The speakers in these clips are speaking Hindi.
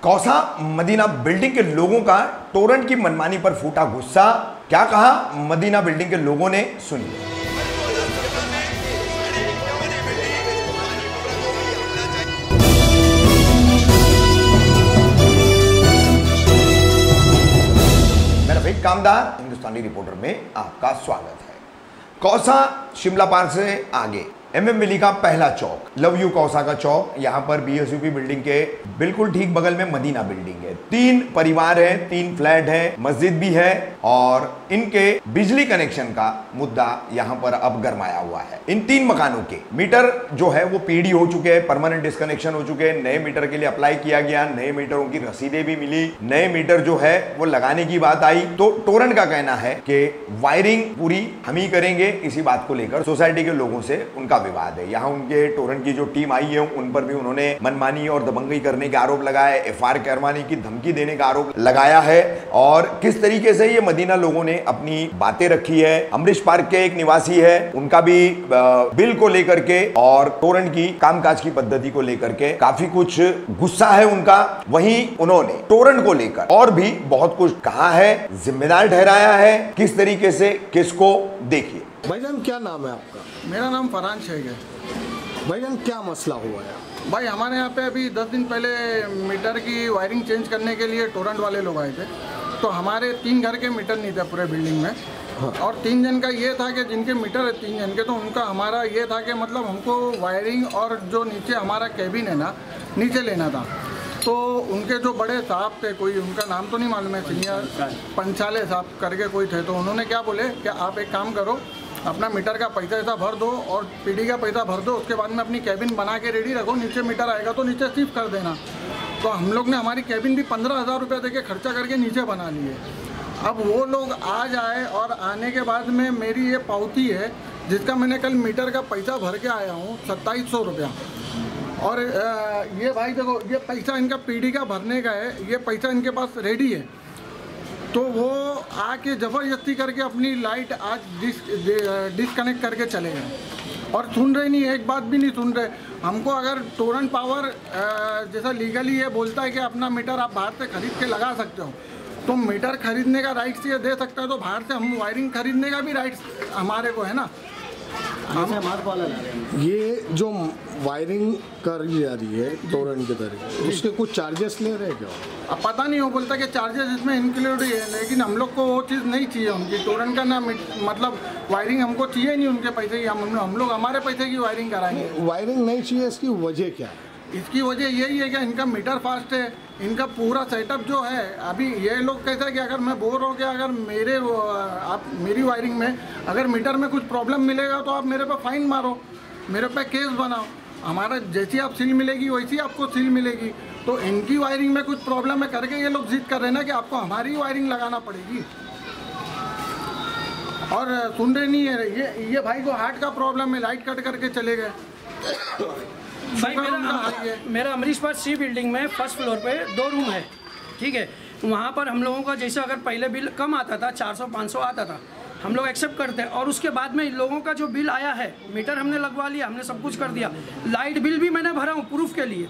कौसा मदीना बिल्डिंग के लोगों का टोरंट की मनमानी पर फूटा गुस्सा। क्या कहा मदीना बिल्डिंग के लोगों ने, सुनिए। मैं रफीक कामदार हिंदुस्तानी रिपोर्टर में आपका स्वागत है। कौसा शिमला पार्क से आगे एमएम विली का पहला चौक, लव यू कौसा का चौक। यहां पर बीएसयूपी बिल्डिंग के बिल्कुल ठीक बगल में मदीना बिल्डिंग है। 3 परिवार हैं, 3 फ्लैट हैं, मस्जिद भी है और इनके बिजली कनेक्शन का मुद्दा यहां पर अब गरमाया हुआ है। इन 3 मकानों के मीटर जो है वो पीडी हो चुके हैं, परमानेंट डिस्कनेक्शन हो चुके हैं। नए मीटर के लिए अप्लाई किया गया, नए मीटरों की रसीदें भी मिली, नए मीटर जो है वो लगाने की बात आई। तो टोरंट का कहना है कि वायरिंग पूरी हम ही करेंगे। इसी बात को लेकर सोसाइटी के लोगों से उनका विवाद है। यहाँ उनके टोरंट की जो टीम आई है उन पर भी उन्होंने मनमानी और दबंगई करने के आरोप लगाए, एफआईआर करवाने की धमकी देने का आरोप लगाया है। और किस तरीके से ये मदीना लोगों ने अपनी बातें रखी है। अमरीश पार्क के एक निवासी है, उनका भी बिल को लेकर के और टोरंट की कामकाज की पद्धति को लेकर के काफी कुछ गुस्सा है उनका। वहीं उन्होंने टोरंट को लेकर और भी बहुत कुछ कहा है, जिम्मेदार ठहराया है। किस तरीके से किसको, देखिए। भाईजान क्या नाम है आपका? मेरा नाम फरहान शेख है। भाईजान क्या मसला हुआ है? भाई हमारे यहाँ पे अभी 10 दिन पहले मीटर की वायरिंग चेंज करने के लिए टोरंट वाले लोग आए थे। तो हमारे 3 घर के मीटर नहीं थे पूरे बिल्डिंग में। हाँ। और 3 जन का ये था कि जिनके मीटर है 3 जन के, तो उनका हमारा ये था कि मतलब हमको वायरिंग और जो नीचे हमारा कैबिन है ना, नीचे लेना था। तो उनके जो बड़े साहब थे, कोई उनका नाम तो नहीं मालूम है, सीनियर पंचाले साहब करके कोई थे, तो उन्होंने क्या बोले कि आप एक काम करो, अपना मीटर का पैसा ऐसा भर दो और पीडी का पैसा भर दो, उसके बाद में अपनी कैबिन बना के रेडी रखो, नीचे मीटर आएगा तो नीचे शिफ्ट कर देना। तो हम लोग ने हमारी कैबिन भी 15,000 रुपये दे के खर्चा करके नीचे बना लिए। अब वो लोग आ जाए और आने के बाद में मेरी ये पावती है जिसका मैंने कल मीटर का पैसा भर के आया हूँ 2700 रुपया। और ये भाई देखो, ये पैसा इनका पीडी का भरने का है, ये पैसा इनके पास रेडी है। तो वो आके ज़बरदस्ती करके अपनी लाइट आज डिस्कनेक्ट करके चले गए और सुन रहे नहीं, एक बात भी नहीं सुन रहे। हमको अगर टोरंट पावर जैसा लीगली ये बोलता है कि अपना मीटर आप बाहर से खरीद के लगा सकते हो, तो मीटर खरीदने का राइट्स ये दे सकता है, तो बाहर से हम वायरिंग खरीदने का भी राइट्स हमारे को है ना। ये जो वायरिंग करी जा रही है टोरंट के तरीके, उसके कुछ चार्जेस ले रहे हैं क्या? अब पता नहीं, हो बोलता कि चार्जेस इसमें इंक्लूड ही है, लेकिन हम लोग को वो चीज़ नहीं चाहिए उनकी टोरंट का ना, मतलब वायरिंग हमको चाहिए नहीं उनके पैसे की। हम लोग हमारे पैसे की वायरिंग कराएंगे। वायरिंग नहीं चाहिए, इसकी वजह क्या है? इसकी वजह यही है कि इनका मीटर फास्ट है, इनका पूरा सेटअप जो है। अभी ये लोग कहते हैं कि अगर मैं बोर हो गया, अगर आप मेरी वायरिंग में अगर मीटर में कुछ प्रॉब्लम मिलेगा तो आप मेरे पे फाइन मारो, मेरे पे केस बनाओ। हमारा जैसी आप सील मिलेगी वैसी आपको सील मिलेगी। तो इनकी वायरिंग में कुछ प्रॉब्लम है करके ये लोग जिद कर रहे हैं ना कि आपको हमारी वायरिंग लगाना पड़ेगी। और सुन रहे नहीं है, ये भाई को हार्ट का प्रॉब्लम है, लाइट कट करके चले गए। भाई मेरा अमरीश पार्क सी बिल्डिंग में फर्स्ट फ्लोर पे 2 रूम है, ठीक है। वहाँ पर हम लोगों का जैसे अगर पहले बिल कम आता था, 400-500 आता था, हम लोग एक्सेप्ट करते हैं। और उसके बाद में इन लोगों का जो बिल आया है, मीटर हमने लगवा लिया, हमने सब कुछ कर दिया, लाइट बिल भी मैंने भरा हूँ प्रूफ के लिए।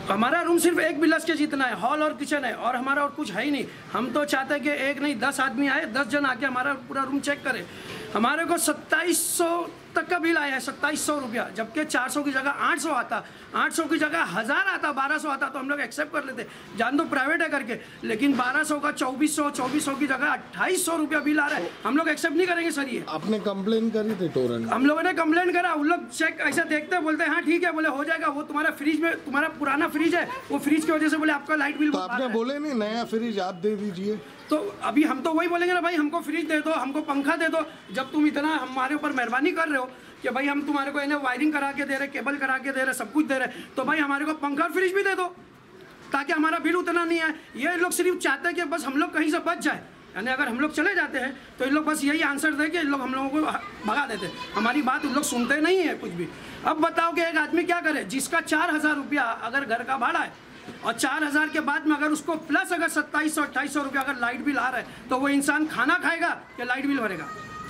हमारा रूम सिर्फ 1 बिलस के जितना है, हॉल और किचन है, और हमारा और कुछ है ही नहीं। हम तो चाहते हैं कि 1 नहीं 10 आदमी आए, 10 जन आके हमारा पूरा रूम चेक करे। हमारे को 2700 तक का बिल आया है, 2700 रुपया, जबकि 400 की जगह 800 आता, 800 की जगह 1000 आता, 1200 आता, तो हम लोग एक्सेप्ट कर लेते, जान दो प्राइवेट है करके। लेकिन 1200 का 2400 की जगह 2800 रुपया बिल आ रहा है, हम लोग एक्सेप्ट नहीं करेंगे सर। ये आपने कंप्लेन करी थी टोरंट? हम लोगों ने कंप्लेन करा, उन लोग चेक ऐसा देखते हैं, बोलते हैं हाँ ठीक है, बोले हो जाएगा। वो तुम्हारा फ्रिज में, तुम्हारा पुराना फ्रिज है, वो फ्रिज की वजह से बोले आपका लाइट बिल। तो आपने बोले नहीं नया फ्रिज आप दे दीजिए? तो अभी हम तो वही बोलेंगे ना भाई, हमको फ्रिज दे दो, हमको पंखा दे दो। जब तुम इतना हमारे ऊपर मेहरबानी कर रहे हो कि भाई हम तुम्हारे को इन्हें वायरिंग करा के दे रहे, केबल करा के दे रहे, सब कुछ दे रहे, तो भाई हमारे को पंखा और फ्रिज भी दे दो ताकि हमारा बिल उतना नहीं आए। ये लोग सिर्फ चाहते हैं कि बस हम लोग कहीं से बच जाए, यानी अगर हम लोग चले जाते हैं तो इन लोग बस यही आंसर दे कि इन लोग हम लोगों को भगा देते हैं। हमारी बात इन लोग सुनते नहीं है कुछ भी। अब बताओ कि एक आदमी क्या करे जिसका 4000 रुपया अगर घर का भाड़ा है, और 4000 के बाद में अगर उसको प्लस अगर 2700-2800 रुपया अगर लाइट बिल आ रहा है, तो वो इंसान खाना खाएगा या लाइट बिल भरेगा?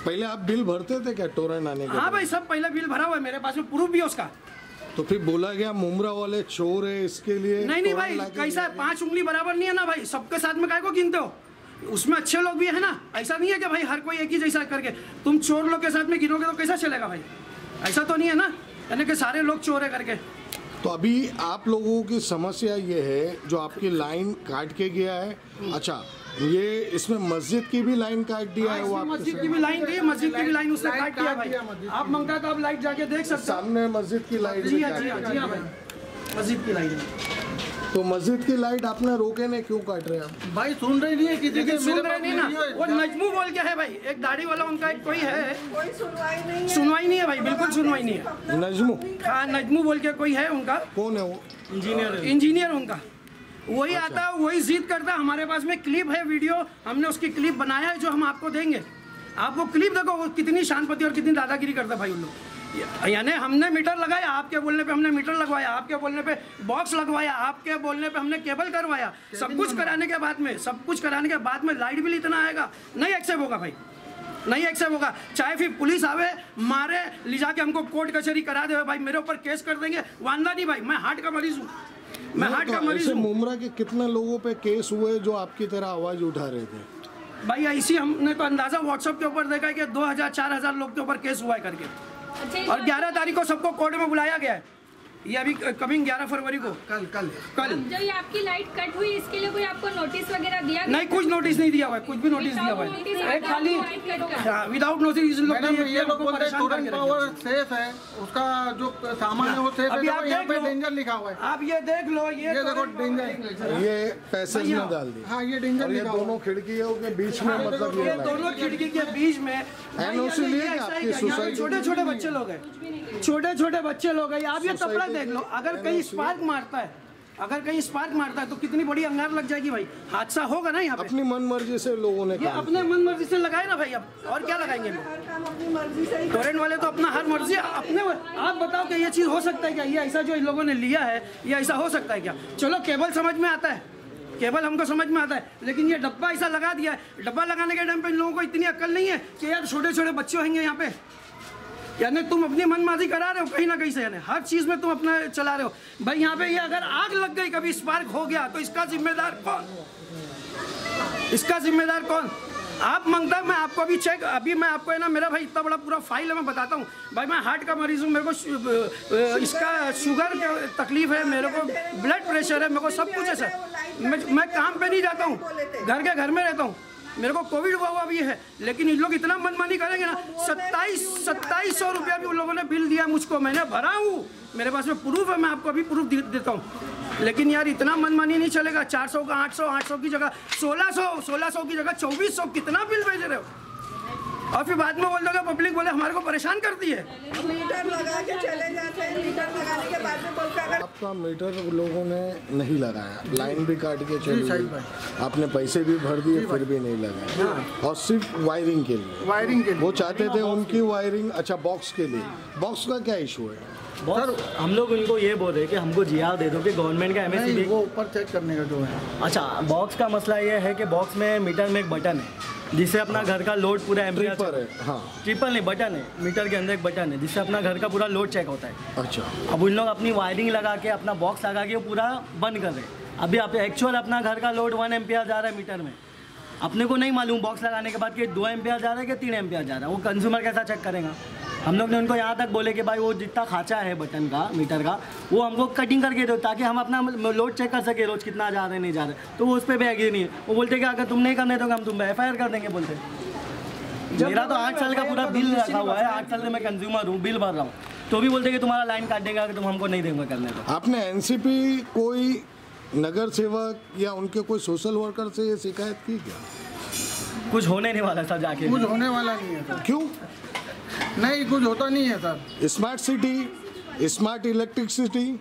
पहले आप बिल भरते थे क्या टोरंट आने के? हाँ भाई, सब पहले बिल भरा हुआ है, मेरे पास में प्रूफ भी है उसका। तो फिर बोला गया मुमरा वाले चोर है, इसके लिए नहीं भाई, कैसा है, 5 उंगली बराबर नहीं है ना भाई, सबके साथ में काय को गिनते हो? उसमें अच्छे लोग भी है ना, ऐसा नहीं है कि भाई हर कोई एक ही जैसा करके तुम चोर लोग के साथ में गिनोगे तो कैसा चलेगा भाई? ऐसा तो नहीं है ना, यानी कि सारे लोग चोर है करके। तो अभी आप लोगों की समस्या ये है जो आपकी लाइन काट के गया है, अच्छा ये इसमें मस्जिद की भी लाइन काट दिया है, वो आपके मस्जिद की भी लाइन थी, मस्जिद की भी लाइन उसने काट दिया भाई। आप मांगता तो आप लाइट जाके देख सकते हो, सामने मस्जिद की लाइट जी हाँ भाई, मस्जिद की लाइट। तो मस्जिद की लाइट आपने रोके ने, क्यों काट रहे हैं आप? भाई सुन रहे नहीं है किसी के, सुन रहे नहीं ना, वो नजमू बोल के है भाई, एक दाढ़ी वाला उनका एक कोई है, सुनवाई नहीं है भाई, बिल्कुल सुनवाई नहीं है। नजमू? हाँ नजमू बोल के कोई है उनका। कौन है वो? इंजीनियर उनका, वही आता है, वही जिद करता है। हमारे पास में क्लिप है, वीडियो हमने उसकी क्लिप बनाया है जो हम आपको देंगे। आपको क्लिप देखो वो कितनी शांतपति और कितनी दादागिरी करता है भाई उन लोग। यानी हमने मीटर लगाया, आपके बोलने पे हमने मीटर लगवाया, आपके बोलने पे बॉक्स लगवाया, आपके बोलने पे हमने केबल करवाया, सब कुछ कराने के बाद में लाइट बिल इतना आएगा, नहीं एक्सेप्ट होगा भाई, नहीं एक्सेप्ट होगा। चाहे फिर पुलिस आवे, मारे, ले जाके हमको कोर्ट कचहरी करा दे भाई, मेरे ऊपर केस कर देंगे, वांदा नहीं भाई, मैं हार्ट का मरीज हूँ, मैं हार्ट का मरीज हूँ। मुमरा के कितने लोगों पे केस हुए जो आपकी तरह आवाज उठा रहे थे? भाई ऐसी हमने तो अंदाजा व्हाट्सएप के ऊपर देखा है कि 2000-4000 लोग के ऊपर केस हुआ है करके। और 11 तारीख को सबको कोर्ट में बुलाया गया है, ये अभी कमिंग 11 फरवरी को, कल जो ये आपकी लाइट कट हुई इसके लिए कोई आपको नोटिस वगैरह दिया? नहीं, कुछ नोटिस नहीं दिया हुआ है, कुछ भी नोटिस दिया हुआ है, खाली विदाउट नोटिस। ये लोग बोलते हैं टोरेंट पावर सेफ है, उसका जो सामान है वो सेफ है, यहाँ पे डेंजर लिखा हुआ है, आप ये देख लो, ये देखो डेंजर, ये पैसेज में डाल दी। हाँ ये डेंजर लिखा हुआ है, दोनों खिड़कियों के बीच में, मतलब ये दोनों खिड़की के बीच में एनओसी लिए आपकी सोसाइटी। छोटे छोटे बच्चे लोग हैं, छोटे छोटे बच्चे लोग हैं। आप ये कपड़ा देख लो, अगर कहीं स्पार्क मारता है, तो कितनी बड़ी अंगार लग जाएगी भाई, हादसा होगा ना यहाँ पे। अपनी मन मर्जी से लोगों ने, ये अपने मन मर्जी से लगाए ना भाई, अब और क्या लगाएंगे लोग? टोरेंट वाले तो अपना हर मर्जी अपने। आप बताओ कि ये चीज़ हो सकता है क्या? ये ऐसा जो इन लोगों ने लिया है, ये ऐसा हो सकता है क्या? चलो केबल समझ में आता है, केबल हमको समझ में आता है, लेकिन ये डब्बा ऐसा लगा दिया है। डब्बा लगाने के टाइम पे इन लोगों को इतनी अक्ल नहीं है कि यार छोटे छोटे बच्चे होंगे यहाँ पे, यानी तुम अपनी मनमाजी करा रहे हो कहीं ना कहीं से, यानी हर चीज में तुम अपना चला रहे हो भाई। यहाँ पे ये अगर आग लग गई, कभी स्पार्क हो गया, तो इसका जिम्मेदार कौन? इसका जिम्मेदार कौन? आप मांगता है, मैं आपको अभी चेक, अभी मैं आपको है ना, मेरा भाई इतना बड़ा पूरा फाइल है, मैं बताता हूँ भाई। मैं हार्ट का मरीज हूँ, मेरे को इसका शुगर का तकलीफ है, मेरे को ब्लड प्रेशर है, मेरे को सब कुछ है सर। मैं काम पे नहीं जाता हूँ, घर में रहता हूँ, मेरे को कोविड हुआ भी है, लेकिन इन लोग इतना मनमानी करेंगे ना। 2700 रुपया भी उन लोगों ने बिल दिया मुझको, मैंने भरा हूँ, मेरे पास में प्रूफ है, मैं आपको अभी प्रूफ देता हूँ। लेकिन यार इतना मनमानी नहीं चलेगा। 400 का 800 की जगह 1600 की जगह 2400, कितना बिल भेज रहे हो? और फिर बाद में बोल दोगे, पब्लिक बोले हमारे को परेशान करती है। मीटर लगा के चले जाते हैं, मीटर लगाने के बाद में बोलते हैं आपका मीटर लोगों ने नहीं लगाया, लाइन भी काट के चली गई, आपने पैसे भी भर दिए फिर भी नहीं लगाया, और सिर्फ वायरिंग के लिए वो चाहते थे उनकी वायरिंग। अच्छा, बॉक्स के लिए, बॉक्स का क्या इशू है? सर हम लोग उनको ये बोल रहे हैं कि हमको जीआर दे दो कि गवर्नमेंट का एमएससी वो ऊपर चेक करने का जो है। अच्छा, बॉक्स का मसला ये है कि बॉक्स में मीटर में एक बटन है जिससे अपना घर का लोड पूरा एम्पियर है। हाँ, ट्रिपल नहीं, बटन है, मीटर के अंदर एक बटन है जिससे अपना घर का पूरा लोड चेक होता है। अच्छा, अब उन लोग अपनी वायरिंग लगा के अपना बॉक्स लगा के वो पूरा बंद कर रहे हैं। अभी आप एक्चुअल अपना घर का लोड 1 एम्पियर जा रहा है मीटर में, अपने को नहीं मालूम बॉक्स लगाने के बाद कि 2 एम्पियर जा रहा है कि 3 एम्पियर जा रहा है, वो कंज्यूमर कैसा चेक करेगा? हम लोग ने उनको यहाँ तक बोले कि भाई वो जितना खाचा है बटन का, मीटर का, वो हमको कटिंग करके दो ताकि हम अपना लोड चेक कर सके रोज कितना जा रहे नहीं जा रहे। तो वो उस पर भी एग्री नहीं है, वो बोलते कि अगर तुम नहीं करने दोगे हम तुम FIR कर देंगे बोलते। मेरा तो 8 साल का पूरा बिल रखा हुआ है, 8 साल से मैं कंज्यूमर हूँ, बिल भर रहा हूँ, तो भी बोलते कि तुम्हारा लाइन काट देगा अगर तुम हमको नहीं देंगे करने तो। आपने NCP कोई नगर सेवक या उनके कोई सोशल वर्कर से ये शिकायत की क्या? कुछ होने नहीं वाला सर, जाके कुछ होने वाला नहीं है सर। क्यों? नहीं, कुछ होता नहीं है sir. Smart city, smart electricity,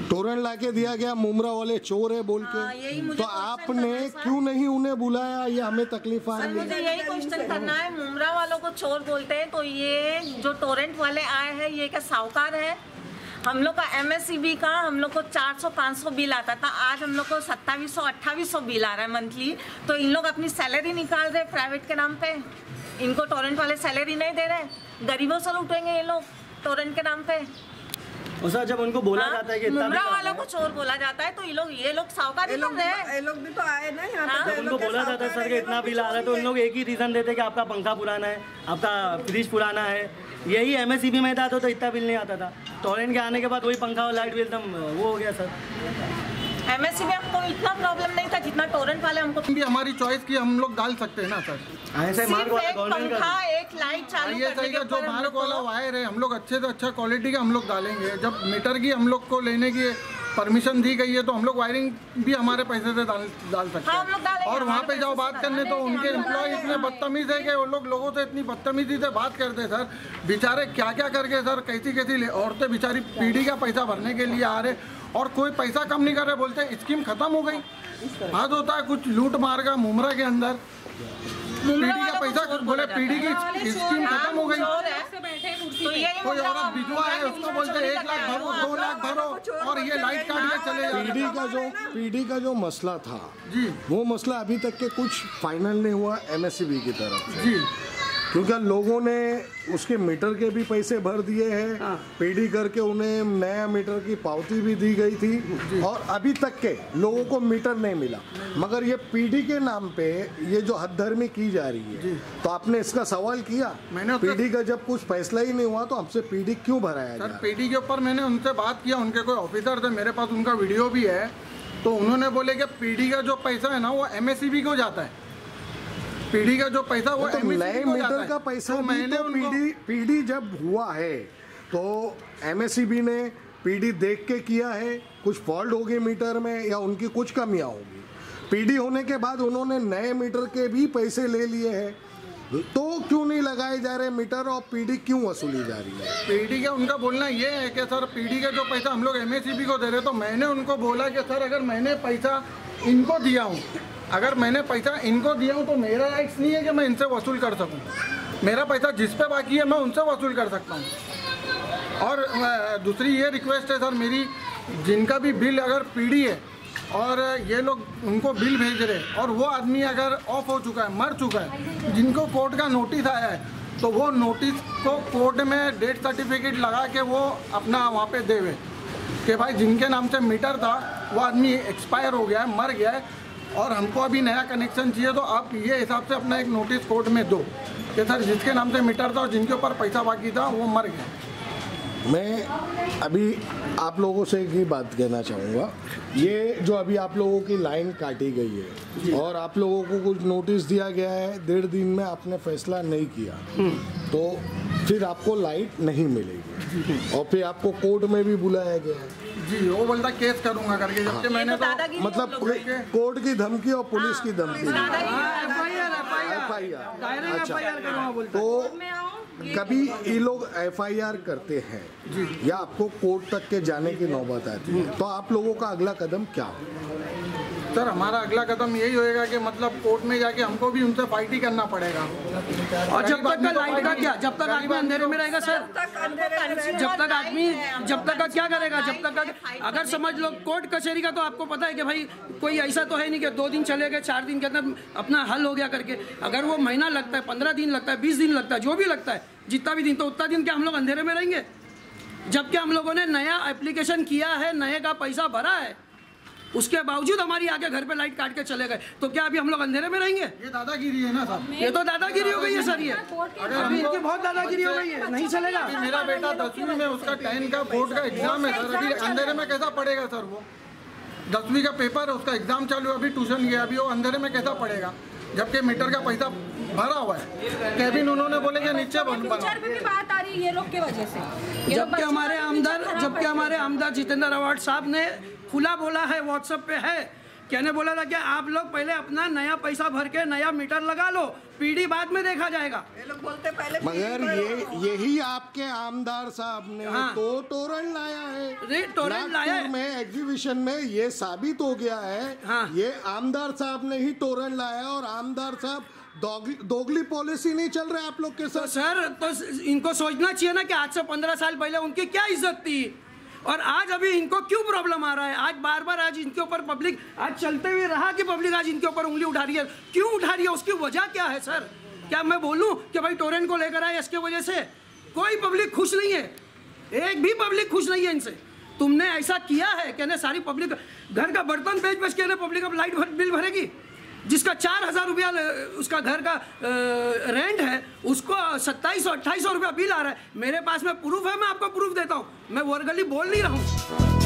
Torrent लाके दिया गया, मुमरा वाले चोर है बोल के, तो आपने क्यों नहीं उन्हें बुलाया? ये हमें तकलीफ आ रही है। मुझे यही क्वेश्चन करना है, मुमरा वालों को चोर बोलते हैं तो ये जो टोरेंट वाले आए हैं ये क्या साहूकार है? हम लोग का MSCB का हम लोग को 400-500 बिल आता था, आज हम लोग को 2700-2800 बिल आ रहा है मंथली। तो इन लोग अपनी सैलरी निकाल रहे प्राइवेट के नाम पे, इनको टोरेंट वाले सैलरी नहीं दे रहे, गरीबों से लूटेंगे ये लोग टोरेंट के नाम पे। और सर जब उनको बोला जाता है कि मुमरा वालों को चोर बोला जाता है, तो ये लोग साहूकार ही कर रहे हैं। ये लोग भी तो आए ना यहाँ पे। जब उनको बोला जाता है सर कि इतना बिल आ रहा है, तो उन लोग एक ही रीज़न देते हैं कि आपका पंखा पुराना है, आपका फ्रिज पुराना है। यही MSEB में था तो इतना बिल नहीं आता था। टोरेंट के आने के बाद वही पंखा और लाइट बिल एकदम वो हो गया सर। MSEB में हमको इतना प्रॉब्लम नहीं था जितना टोरेंट वाले हमको। भी हमारी चॉइस की हम लोग डाल सकते हैं ना सर। ऐसे मार्क वाला गवर्नमेंट का एक लाइट चालू करने के जो मार्क वाला वायर है, हम लोग अच्छे से अच्छा क्वालिटी का हम लोग डालेंगे। जब मीटर की हम लोग को लेने की परमिशन दी गई है तो हम लोग वायरिंग भी हमारे पैसे से डाल सकते हैं। और वहाँ पे जाओ बात करने तो उनके एम्प्लॉय इतने बदतमीज है कि वो लोगों से इतनी बदतमीजी से बात करते हैं सर। बेचारे क्या क्या करके सर, कैसी औरतें बेचारी पीढ़ी का पैसा भरने के लिए आ रहे और कोई पैसा कम नहीं कर रहे, बोलते स्कीम खत्म हो गई। आज होता है कुछ लूट मार का मुमरा के अंदर, पीढ़ी का पैसा बोले पीढ़ी की स्कीम खत्म हो गई। कोई औरत विधवा है उसको बोलते 1 लाख भरो, 2 लाख भरो और ये लाइट काट के चले जाए। पीढ़ी का जो मसला था जी, वो मसला अभी तक के कुछ फाइनल नहीं हुआ MSEB की तरफ से जी, क्योंकि लोगों ने उसके मीटर के भी पैसे भर दिए हैं। पीढ़ी करके उन्हें नया मीटर की पावती भी दी गई थी और अभी तक के लोगों को मीटर नहीं मिला। मगर ये पीढ़ी के नाम पे ये जो हदधर्मी की जा रही है, तो आपने इसका सवाल किया? पीढ़ी का जब कुछ फैसला ही नहीं हुआ तो हमसे पीढ़ी क्यों भराया सर? पीढ़ी के ऊपर मैंने उनसे बात किया, उनके कोई ऑफिसर थे, मेरे पास उनका वीडियो भी है। तो उन्होंने बोले कि पीढ़ी का जो पैसा है ना वो MSEB को जाता है। पीढ़ी का जो पैसा वो तो नए मीटर का पैसा तो मैंने पीढ़ी जब हुआ है तो MSEB ने पीढ़ी देख के किया है, कुछ फॉल्ट होगी मीटर में या उनकी कुछ कमियां होगी। पीढ़ी होने के बाद उन्होंने नए मीटर के भी पैसे ले लिए हैं, तो क्यों नहीं लगाए जा रहे मीटर और पीढ़ी क्यों वसूली जा रही है? पीढ़ी का उनका बोलना ये है कि सर पीढ़ी का जो पैसा हम लोग MSEB को दे रहे, तो मैंने उनको बोला कि सर अगर मैंने पैसा इनको दिया हूँ, तो मेरा राइट्स नहीं है कि मैं इनसे वसूल कर सकूं। मेरा पैसा जिस पे बाकी है मैं उनसे वसूल कर सकता हूं। और दूसरी ये रिक्वेस्ट है सर मेरी, जिनका भी बिल अगर पीढ़ी है और ये लोग उनको बिल भेज रहे और वो आदमी अगर ऑफ हो चुका है, मर चुका है, जिनको कोर्ट का नोटिस आया है, तो वो नोटिस को कोर्ट में डेथ सर्टिफिकेट लगा के वो अपना वहाँ पे देवे कि भाई जिनके नाम से मीटर था वो आदमी एक्सपायर हो गया है, मर गया है और हमको अभी नया कनेक्शन चाहिए। तो आप ये हिसाब से अपना एक नोटिस कोर्ट में दो कि सर जिसके नाम से मीटर था और जिनके ऊपर पैसा बाकी था वो मर गया। मैं अभी आप लोगों से एक ही बात कहना चाहूँगा, ये जो अभी आप लोगों की लाइन काटी गई है और आप लोगों को कुछ नोटिस दिया गया है, 1.5 दिन में आपने फैसला नहीं किया तो फिर आपको लाइट नहीं मिलेगी और फिर आपको कोर्ट में भी बुलाया गया है। जी, वो बोलता केस करूंगा करके, जबकि मैंने तो मतलब कोर्ट की धमकी और पुलिस की धमकी। तो कभी ये लोग FIR करते हैं या आपको कोर्ट तक के जाने की नौबत आती है, तो आप लोगों का अगला कदम क्या होगा? सर हमारा अगला कदम यही होएगा कि मतलब कोर्ट में जाके हमको भी उनसे फाइट ही करना पड़ेगा। और जब तक का लाइट का क्या, जब तक आदमी अंधेरे में रहेगा सर, जब तक का क्या करेगा, जब तक का अगर समझ लो कोर्ट कचहरी का, तो आपको पता है कि भाई कोई ऐसा तो है नहीं कि 2 दिन चले गए 4 दिन के अंदर अपना हल हो गया करके। अगर वो महीना लगता है, 15 दिन लगता है, 20 दिन लगता है, जो भी लगता है, जितना भी दिन, तो उतना दिन क्या हम लोग अंधेरे में रहेंगे? जबकि हम लोगों ने नया एप्लीकेशन किया है, नए का पैसा भरा है, उसके बावजूद हमारी आगे घर पे लाइट काट के चले गए, तो क्या अभी हम लोग अंधेरे में रहेंगे? ये दादागिरी है ना साहब, ये तो दादागिरी हो गई है सर। ये अभी इनकी बहुत दादागिरी हो गई है, नहीं चलेगा। मेरा बेटा 10वीं में, उसका 10 का बोर्ड का एग्जाम है सर, अभी अंधेरे में कैसा पढ़ेगा सर? वो 10वीं का पेपर है, उसका एग्जाम चालू है, अभी ट्यूशन गया, अभी वो अंधेरे में कैसा पढ़ेगा? जबकि मीटर का पैसा भरा हुआ है। कैबिन उन्होंने बोले कि नीचे बना। बात आ रही है ये लोग के वजह से, जबकि हमारे आमदार जितेंद्र अवार्ड साहब ने खुला बोला है, व्हाट्सएप पे है, कहने बोला था कि आप लोग पहले अपना नया पैसा भर के नया मीटर लगा लो, पीढ़ी बाद में देखा जाएगा। ये लोग बोलते पहले, मगर यही आपके आमदार साहब ने तो तोरण लाया है, तोरण लाया है में एग्जीबिशन में ये साबित हो गया है। हाँ। ये आमदार साहब ने ही तोरण लाया और आमदार साहब दोगली पॉलिसी नहीं चल रहा है आप लोग के साथ। तो सर, तो इनको सोचना चाहिए ना कि आज से 15 साल पहले उनकी क्या इज्जत थी और आज अभी इनको क्यों प्रॉब्लम आ रहा है। आज बार बार आज इनके ऊपर पब्लिक, आज चलते हुए रहा कि पब्लिक आज इनके ऊपर उंगली उठा रही है, क्यों उठा रही है? उसकी वजह क्या है सर? क्या मैं बोलूं कि भाई टोरेंट को लेकर आए इसके वजह से? कोई पब्लिक खुश नहीं है। एक भी पब्लिक खुश नहीं है इनसे। तुमने ऐसा किया है कि सारी पब्लिक घर का बर्तन बेच के पब्लिक अब लाइट बिल भरेगी। जिसका 4,000 रुपया उसका घर का रेंट है, उसको 2700-2800 रुपया बिल आ रहा है। मेरे पास में प्रूफ है, मैं आपको प्रूफ देता हूँ, मैं वर्गली बोल नहीं रहा हूँ।